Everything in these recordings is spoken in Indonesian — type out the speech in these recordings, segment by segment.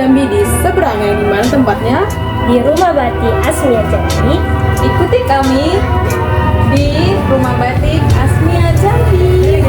Jambi di seberang, yang dimana tempatnya Di Rumah Batik Asmia Jambi. ikuti kami di Rumah Batik Asmia Jambi.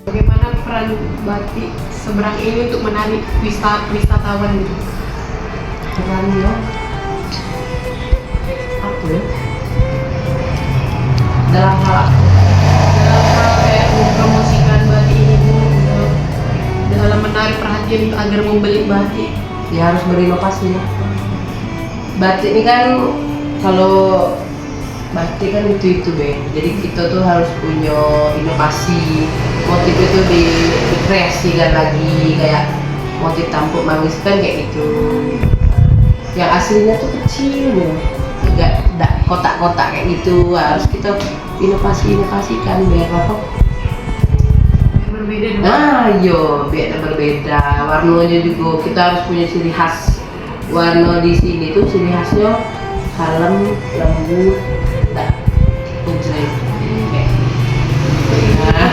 Bagaimana peran batik seberang ini untuk menarik wisatawan gitu? Perannya apa ya? Dalam hal Kayak mempromosikan batik ini Bu, dalam menarik perhatian untuk agar membeli batik. ya harus berinovasi ya. Batik ini kan, kalau batik kan itu Ben. Jadi kita tuh harus punya inovasi. Motif itu dikreasikan lagi, kayak motif tampuk manggis kan kayak gitu. Yang aslinya tuh kecil ya, enggak kotak-kotak kayak gitu. Harus kita inovasikan biar apa? Berbeda dengan Nah, yo, biar berbeda. Warnanya juga kita harus punya ciri khas. Warna di sini tuh ciri khasnya kalem, lembut, tak ujreng. Nah,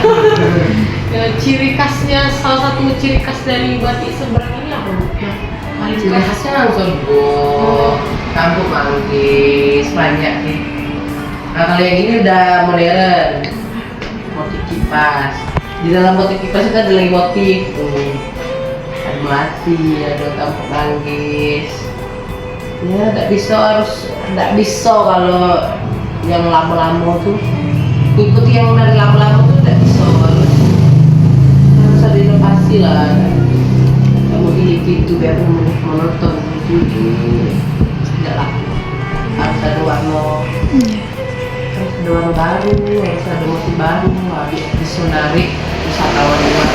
ya, ciri khasnya, salah satu ciri khas dari batik seberang ini apa Bu? Yang paling ciri khas? khasnya langsung tampuk manggis banyak nih. Nah, kalau yang ini udah modern, motif kipas. Di dalam motif kipas itu ada lagi motif tuh. Ada melati, ada tampuk manggis. Ya, tidak bisa kalau yang lama-lama tuh ikuti yang dari lama-lama tuh tidak bisa, harus ada inovasi lah. Kamu itu biar monoton itu tidak laku. Harus ada warna, harus ada warna baru, harus ada motif baru, biar bisa menarik wisatawan luar.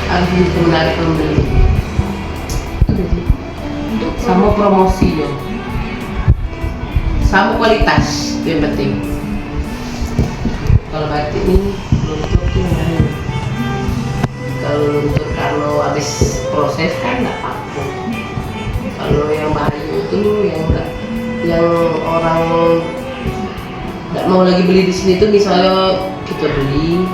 Harus bisa menarik pembeli. Sama promosi yo, sama kualitas itu yang penting. Kalau batik ini luntur tuh yang lain. Kalau luntur kalau habis proses kan nggak paku. Kalau yang bayu itu yang orang mau lagi beli di sini tuh misalnya kita beli,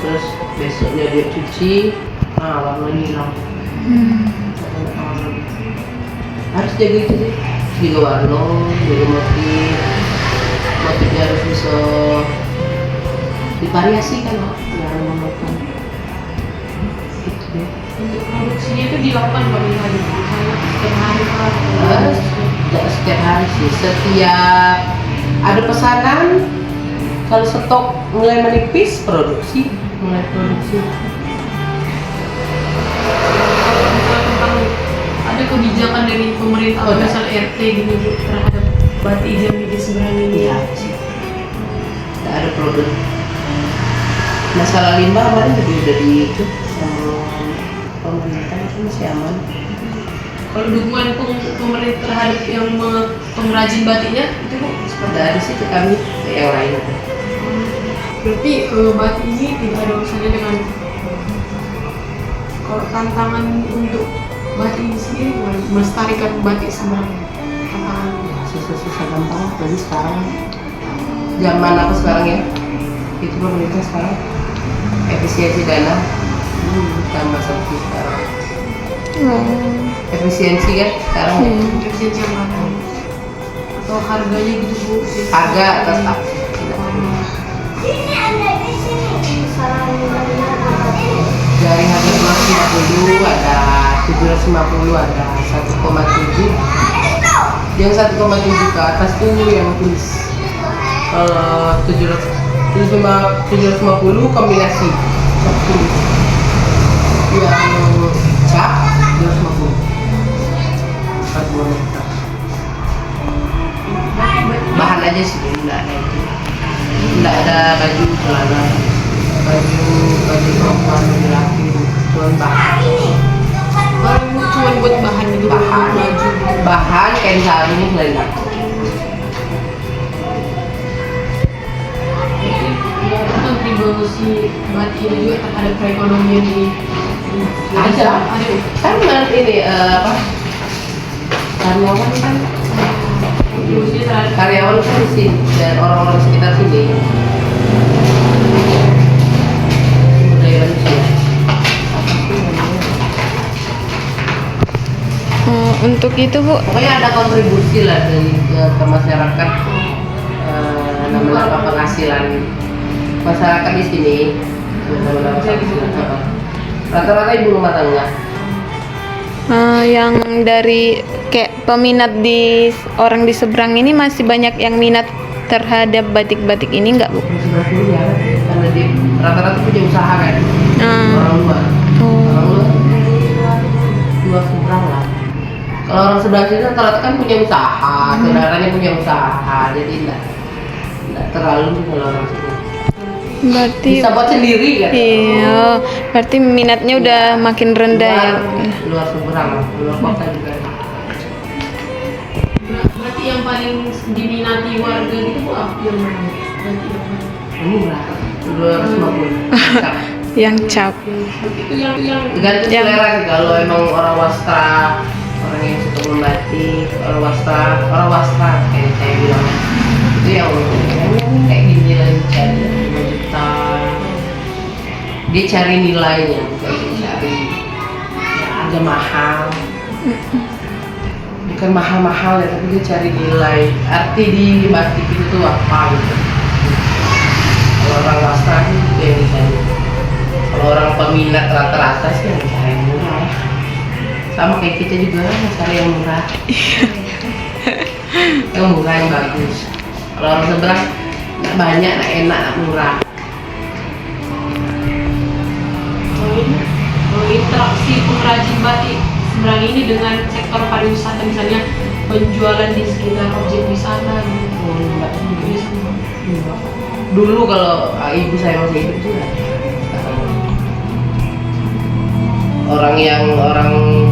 terus besoknya dia cuci, warnanya hilang. Harus jaga itu sih, jaga warna, jaga motif. Motifnya harus bisa divariasikan lah, jangan monoton. Gitu deh. Untuk produksinya itu dilakukan bagi hari, misalnya setiap hari kan. Tidak setiap hari sih, setiap ada pesanan, kalau stok mulai menipis, mulai produksi. Kalau misalnya tentang ada kebijakan dari pemerintah atau misal RT gini Bu, terhadap batik Jambi di seberang ini. Iya sih, tidak ada problem. Masalah limbah kemarin juga udah di itu sama pemerintah, itu masih aman. Kalau dukungan pemerintah terhadap yang pengrajin batiknya itu Bu, seperti Tidak ada sih ke kami, ke yang lain ada. berarti batik ini tidak ada urusannya dengan kalau tantangan untuk batik ini sendiri melestarikan batik seberang tantangan. Susah-susah gampang, jadi sekarang zaman apa sekarang ya? Itu pemerintah sekarang efisiensi dana, tambah seperti sekarang. Efisiensi kan sekarang ya? Efisiensi yang mana? Atau harganya gitu Bu? Harga tetap. Dari harga 250 ada 750 ada 1,7. Yang 1,7 ke atas tuh yang tulis 750 kombinasi 10. Yang cap 250 4 meter. Bahan aja sih, enggak ada itu, enggak ada baju celana, baju perempuan, baju laki, cuma bahan. Cuma buat bahan gitu, Bahan kain sarung selendang. Itu kontribusi batik ini juga terhadap perekonomian di Ada kan ini apa, karyawan kan, kontribusinya terhadap karyawan kan di sini dan orang-orang sekitar sini. Budaya manusia. Untuk itu Bu, Pokoknya ada kontribusi lah dari ke masyarakat, namanya apa, penghasilan masyarakat di sini. Rata-rata ibu rumah tangga. yang dari kayak peminat di orang di seberang ini masih banyak yang minat terhadap batik-batik ini nggak Bu? Sebelah sini ya, karena dia rata-rata punya usaha kan. Hmm. Orang luar. Oh. Orang luar seberang lah. Kalau orang sebelah sini rata-rata kan punya usaha, saudaranya punya usaha, jadi enggak terlalu kalau orang sini. Berarti Bisa buat sendiri kan? iya, berarti minatnya udah makin rendah ya. Luar seberang, luar kota juga. berarti yang paling diminati warga gitu Bu, apa yang mana? Berarti yang mana? Murah, 250. Yang cap. Itu yang Tergantung selera sih, kalau emang orang wastra, orang yang suka membatik, orang wastra kayak saya bilang, itu yang kayak gini lah cari 5 juta. Dia cari nilainya, bukan dia cari ya harga mahal. Bukan mahal-mahal ya, tapi dia cari nilai. Arti di batik itu tuh apa gitu. Kalau orang wastra itu juga yang dicari. Kalau orang peminat rata-rata sih yang cari murah. Sama kayak kita juga cari yang murah. Yang murah yang bagus. Kalau orang seberang nggak banyak, nggak enak, nggak murah. interaksi pengrajin batik seberang ini dengan sektor pariwisata, misalnya penjualan di sekitar objek wisata gitu. Dulu kalau ibu saya masih hidup juga. Orang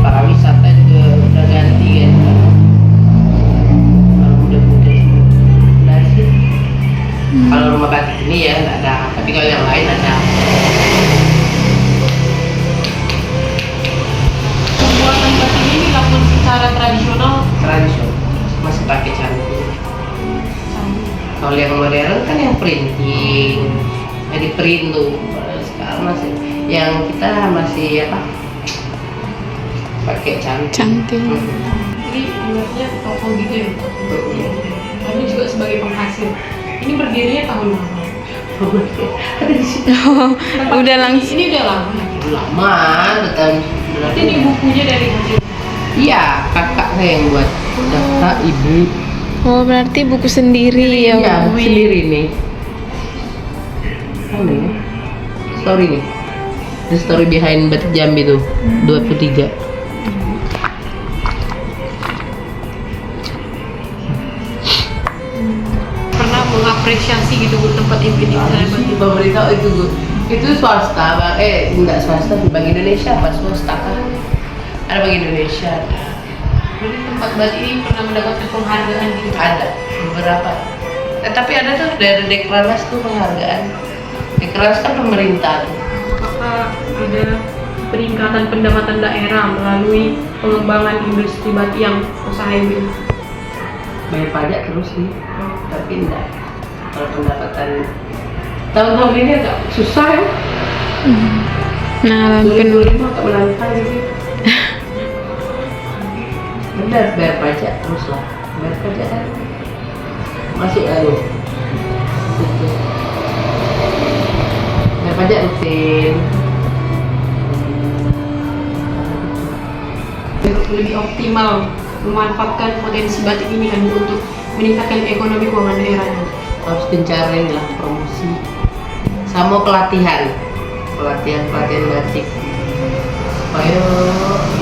pariwisata juga udah ganti kan. Orang muda-muda udah sih. Kalau rumah batik ini ya nggak ada, tapi kalau yang lain ada. Pembuatan batik ini dilakukan secara tradisional. Tradisional masih pakai candu. Kalau yang modern kan yang printing, yang di print tuh. Sekarang masih, yang kita masih apa? Pakai cantik. Cantik. Jadi ibaratnya toko gitu ya. Kami juga sebagai penghasil. Ini berdirinya tahun berapa? Ada di sini. Udah langsung. Ini udah lama. Lama, betul. Berarti ini bukunya dari hasil. Iya, kakak saya yang buat. Kakak, ibu. Oh, berarti buku sendiri ya. Iya, Bu? sendiri nih. Ini ya. Story nih. The story behind Batik Jambi tuh 23. Pernah mengapresiasi gitu Bu tempat ini misalnya bagi Pemerintah itu swasta, Bang. Enggak swasta, Bank Indonesia apa swasta kah? Ada Bank Indonesia. Berarti tempat batik ini pernah mendapatkan penghargaan gitu. Ada beberapa. Tapi ada tuh dari deklarasi tuh penghargaan. Deklarasi kan pemerintah tuh. Apakah ada peningkatan pendapatan daerah melalui pengembangan industri batik yang usaha ini? Bayar pajak terus sih, tapi enggak. Kalau pendapatan tahun-tahun ini agak susah ya. Nah, 2025 agak menantang gitu. Benar, bayar pajak terus lah. Bayar pajak kan masuk lalu. Bayar pajak rutin. Lebih optimal memanfaatkan potensi batik ini kan Bu, untuk meningkatkan ekonomi keuangan daerahnya. Harus gencarin lah promosi sama pelatihan batik supaya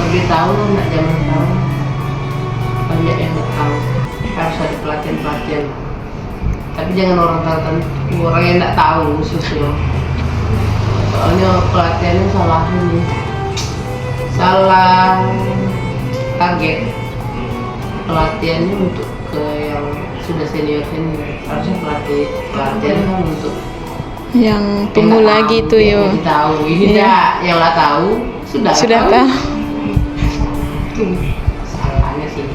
lebih tahu anak zaman tahu, banyak yang nggak tahu. Harus ada pelatihan tapi jangan orang tertentu, orang yang nggak tahu khususnya, soalnya pelatihannya salah target. Pelatihannya untuk ke yang sudah senior, harusnya pelatihan kan untuk yang yang pemula nggak tahu, gitu yo. yang tahu ini Iya. dah yang lah tahu sudah Tahu. Tuh, salahnya sih.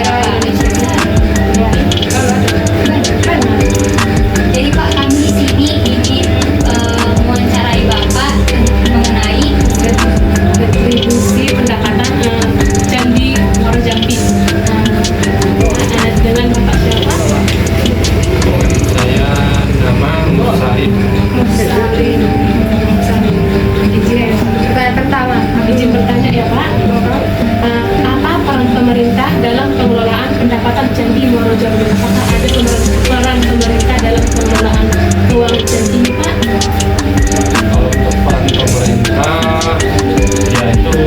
daerah Indonesia. Jadi Pak, kami di sini ingin mewawancarai Bapak mengenai retribusi pendapatan Candi Muaro Jambi. Dengan Bapak siapa? Saya nama Musalim. Musalim. Pertanyaan pertama, izin bertanya ya Pak. Apa peran pemerintah dalam pengelolaan pendapatan Candi Muaro Jambi? Apakah ada peran pemerintah dalam pengelolaan keuangan Candi ini, Pak? Kalau untuk peran pemerintah, yaitu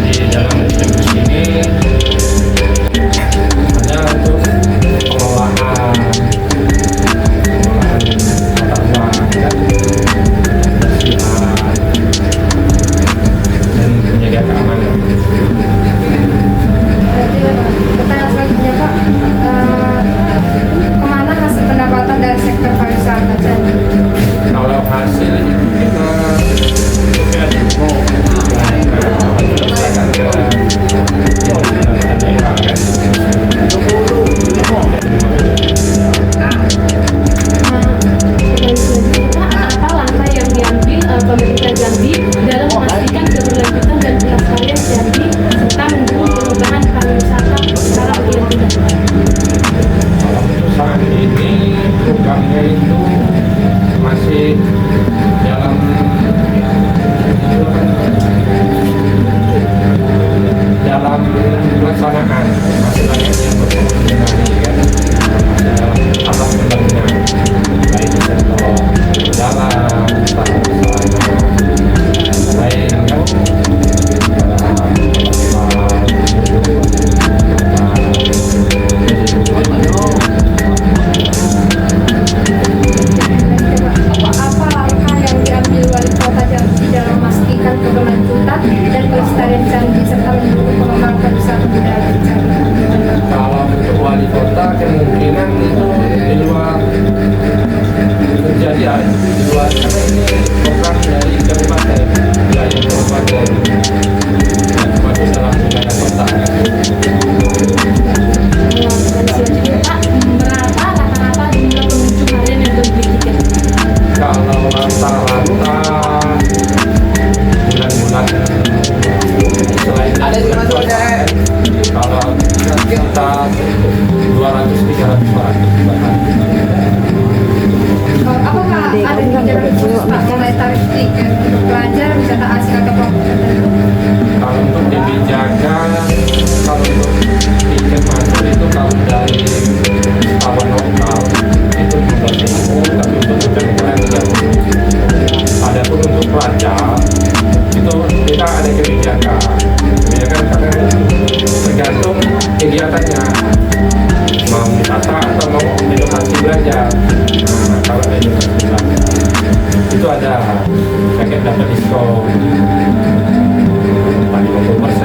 di dalam distribusi ini ada untuk pengelolaan tata ruang, ya, kebersihan, dan menjaga keamanan. Pertanyaan selanjutnya Pak, kemana hasil pendapatan dari sektor pariwisata Candi? Kalau hasil itu kita menyelesaikan ke daerah kan. Apa langkah yang diambil pemerintah Jambi dalam memastikan keberlanjutan dan pelestarian Jambi serta mendukung pengembangan pariwisata secara berkelanjutan? Kalau untuk saat ini programnya itu masih dalam pelaksanaan, masih banyak yang berkoordinasi kan, masih dalam tahap pembangunan, baik di sektor jalan, sarana, lain kan, Apa langkah yang diambil wali kota Jambi dalam memastikan keberlanjutan dan pelestarian Candi serta mendukung pengembangan pariwisata budaya Candi? kalau untuk wali kota kemungkinan itu di luar terjadi ya, di luar karena ini program dari kabupaten, wilayah kabupaten, dan masuk dalam wilayah kota. Dan selanjutnya Pak, berapa rata-rata jumlah pengunjung harian yang membeli tiket? Kalau rata-rata bulan-bulan selain Ada di bulan mana puasa, ada? kalau kita 200-300 orang bahkan. Apakah ada kebijakan khusus Pak mengenai tarif tiket untuk pelajar, wisata asing atau kelompok tertentu? Kalau untuk kebijakan, kalau untuk tiket masuk itu kalau dari wisatawan lokal itu 15.000, tapi untuk mancanegara 30.000. Adapun untuk pelajar itu kita ada kebijakan karena tergantung kegiatannya, mau wisata atau mau edukasi belajar. Nah, kalau edukasi belajar itu ada paket dapat diskon tadi 50%,